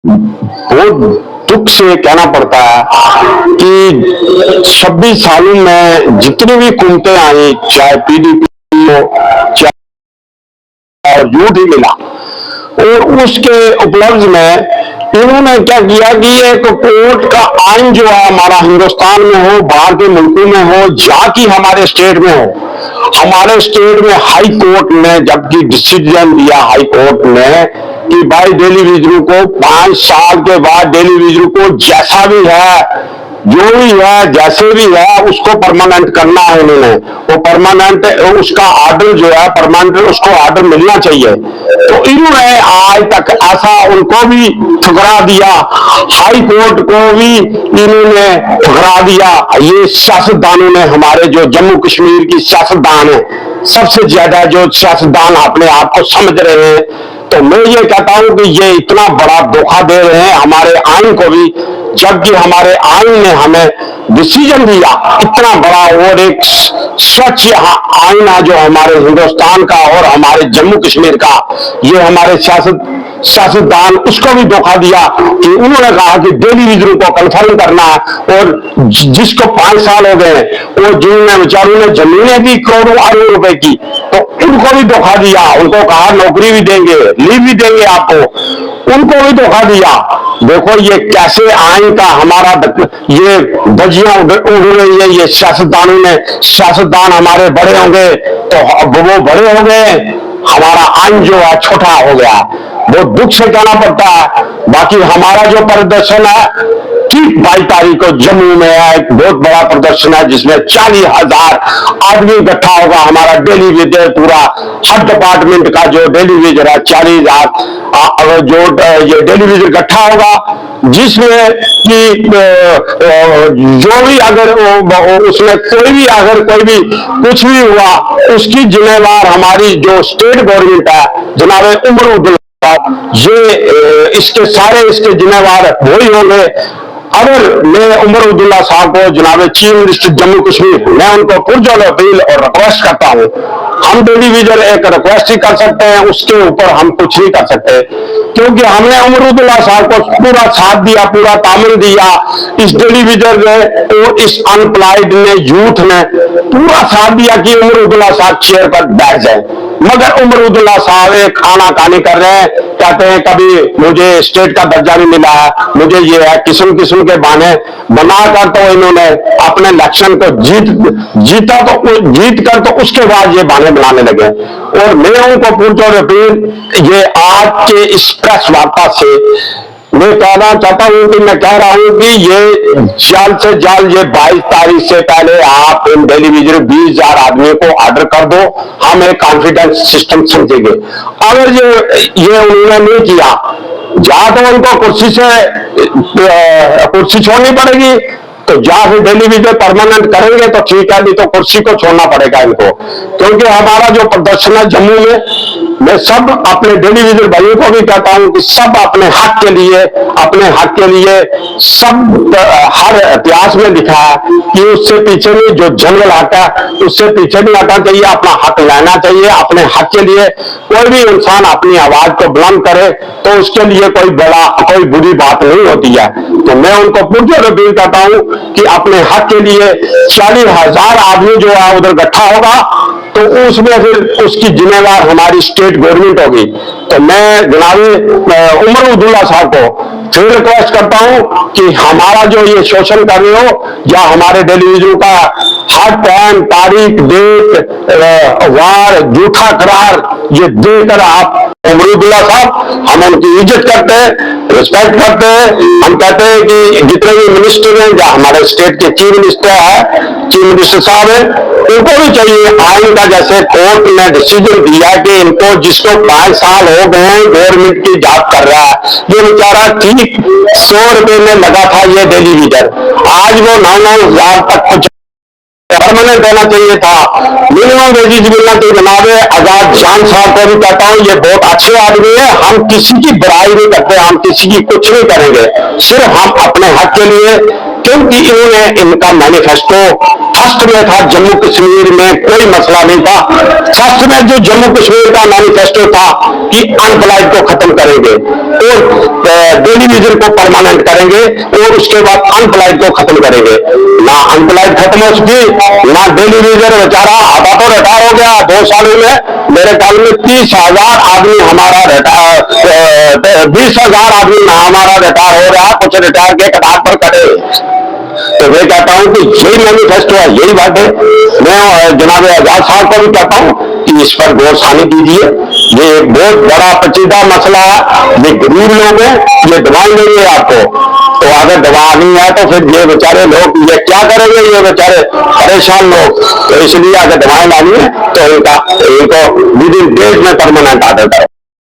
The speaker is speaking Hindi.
बहुत दुख से कहना पड़ता है कि 26 सालों में जितनी भी हुकूमतें आई, चाहे पीडीपी हो, चाहे और यूथ ही मिला, और उसके उपलब्ध में इन्होंने क्या किया कि एक कोर्ट का आइन जो है हमारा हिंदुस्तान में हो, बाहर के मुल्कों में हो, जाकि हमारे स्टेट में हो, हमारे स्टेट में हाई कोर्ट ने जबकि डिसीजन दिया हाई कोर्ट ने कि भाई डेली विजरू को 5 साल के बाद डेली विजरू को जैसा भी है, जो भी है, जैसे भी है, उसको परमानेंट करना है। उन्होंने वो परमानेंट उसका ऑर्डर जो है परमानेंट उसको ऑर्डर मिलना चाहिए। तो इन्होंने आज तक ऐसा उनको भी ठुकरा दिया, हाई कोर्ट को भी इन्होंने ठुकरा दिया। ये सियासतदानों ने, हमारे जो जम्मू कश्मीर की सियासतदान है, सबसे ज्यादा जो सियासतदान अपने आप को समझ रहे हैं, तो मैं ये कहता हूं कि ये इतना बड़ा धोखा दे रहे हैं हमारे आइन को भी, जबकि हमारे आइन ने हमें डिसीजन दिया इतना बड़ा, और एक स्वच्छ आइन है जो हमारे हिंदुस्तान का और हमारे जम्मू कश्मीर का। ये हमारे सियासतदान उसको भी धोखा दिया कि उन्होंने कहा कि डेली विजरू को कन्फर्म करना है, और जिसको 5 साल हो गए और जिन्होंने बेचारों ने जमीनें दी करोड़ों अरबों रुपए की, तो उनको भी धोखा दिया। उनको कहा नौकरी भी देंगे, लीव भी देंगे आपको, उनको भी धोखा दिया। देखो ये कैसे आइन का हमारा ये धज्जियां उड़ रही है। ये सियासतदानों ने, सियासतदान हमारे बड़े होंगे तो वो बड़े हो गए, हमारा आइन जो है छोटा हो गया। बहुत दुख से कहना पड़ता है। बाकी हमारा जो प्रदर्शन है ठीक 22 तारीख को जम्मू में है, एक बहुत बड़ा प्रदर्शन है जिसमें 40,000 आदमी इकट्ठा होगा। हमारा डेली वेजर पूरा हर डिपार्टमेंट का जो डेली वेजर है 40,000 जो ये डेली वेजर इकट्ठा होगा, जिसमें कि जो भी अगर उसमें कोई भी कुछ भी हुआ उसकी जिम्मेवार हमारी जो स्टेट गवर्नमेंट है जनाब उमर अब्दुल्ला, ये इसके जिम्मेवार वही होंगे। अगर मैं उमर अब्दुल्ला साहब को, जनाब चीफ मिनिस्टर जम्मू कश्मीर, मैं उनको पुरजोर अपील और रिक्वेस्ट करता हूं, हम डेली विजर एक रिक्वेस्ट ही कर सकते हैं, उसके ऊपर हम कुछ नहीं कर सकते, क्योंकि हमने उमर अब्दुल्ला साहब को पूरा साथ दिया, पूरा तामन दिया। इस डेली विजर ने और इस अनप्लॉयड ने, यूथ ने पूरा साथ दिया कि उमर अब्दुल्ला साहब चेयर पर बैठ जाए, मगर उमर अब्दुल्ला साहब एक खाना खानी कर रहे हैं। कहते हैं कभी मुझे स्टेट का दर्जा नहीं मिला है, मुझे ये है, किस्म किस्म के बहाने बनाकर तो इन्होंने अपने इलेक्शन को जीत कर तो उसके बाद ये बहाने बनाने लगे। और मैं उनको पुरजोर अपील ये आज के इस प्रेस वार्ता से मैं कहना चाहता हूं कि मैं कह रहा हूं कि ये जल्द से जल्द ये 22 तारीख से पहले आप इन डेली विजर 20,000 आदमियों को ऑर्डर कर दो, हम एक कॉन्फिडेंस सिस्टम समझेंगे। अगर ये उन्होंने नहीं किया, या तो उनको कुर्सी छोड़नी पड़ेगी, तो या फिर डेली विजर परमानेंट करेंगे तो ठीक है, नहीं तो कुर्सी को छोड़ना पड़ेगा इनको। क्योंकि हमारा जो प्रदर्शन है जम्मू में, मैं सब अपने डेली विजर भाइयों को भी कहता हूं कि सब अपने हक के लिए सब हर इतिहास में लिखा है कि उससे पीछे नहीं, जो जनरल हक है उससे पीछे नहीं हटना चाहिए, अपना हक लेना चाहिए। अपने हक के लिए कोई भी इंसान अपनी आवाज को बुलंद करे तो उसके लिए कोई बुरी बात नहीं होती है। तो मैं उनको पुरजोर अपील करता हूं कि अपने हक के लिए 40,000 आदमी जो है उधर इकट्ठा होगा, तो उसमें फिर उसकी जिम्मेवार हमारी स्टेट गवर्नमेंट होगी। तो मैं जनाब उमर अब्दुल्ला साहब को फिर रिक्वेस्ट करता हूं कि हमारा जो ये शोषण कर रहे हो, या हमारे टेलीविजन का हर टाइम तारीख डेट वार झूठा करार ये देकर आप उमर अब्दुल्ला साहब, हम उनकी इज्जत करते हैं, रिस्पेक्ट करते हैं। हम कहते हैं कि जितने भी मिनिस्टर हैं, या हमारे स्टेट के चीफ मिनिस्टर साहब हैं, उनको भी चाहिए आइन का, जैसे कोर्ट ने डिसीजन दिया कि इनको जिसको 5 साल हो गए हैं गवर्नमेंट की जॉब कर रहा है, ये बेचारा ठीक 100 रुपए में लगा था ये डेली विजर, आज वो 9,000 तक कुछ परमानेंट देना चाहिए था, मिनिमम वेजेज मिलना चाहिए। जनाब आजाद जान साहब को भी कहता हूँ, ये बहुत अच्छे आदमी है, हम किसी की बुराई नहीं करते, हम किसी की कुछ नहीं करेंगे, सिर्फ हम अपने हक के लिए क्योंकि इन्होंने इनका मैनिफेस्टो फर्स्ट में था जम्मू कश्मीर में कोई मसला नहीं था। फर्स्ट में जो जम्मू कश्मीर का मैनिफेस्टो था कि अनप्लॉयड को खत्म करेंगे और डेली वेजर को परमानेंट करेंगे और उसके बाद अनप्लॉयड को खत्म करेंगे। ना अनप्लॉयड खत्म हो सकी ना डेली वेजर बेचारा आधा तो रिटायर हो गया 2 सालों में। मेरे ख्याल में 30,000 आदमी हमारा 20,000 आदमी हमारा रिटायर हो रहा, कुछ रिटायर के कतार पर खड़े। तो मैं कहता हूं कि यही मैनिफेस्टो है, यही बात है। मैं जनाब आजाद साहब को भी कहता हूं कि इस पर गौर सानी दीजिए। ये एक बहुत बड़ा पेचीदा मसला है, ये गरीब लोग हैं, ये दवाई नहीं है आपको। तो अगर दवा नहीं है तो फिर ये बेचारे लोग ये क्या करेंगे, ये बेचारे परेशान लोग। तो इसलिए अगर दवाएं लानी है तो इनको विदिन डेज में परमानेंट आर्डर करो।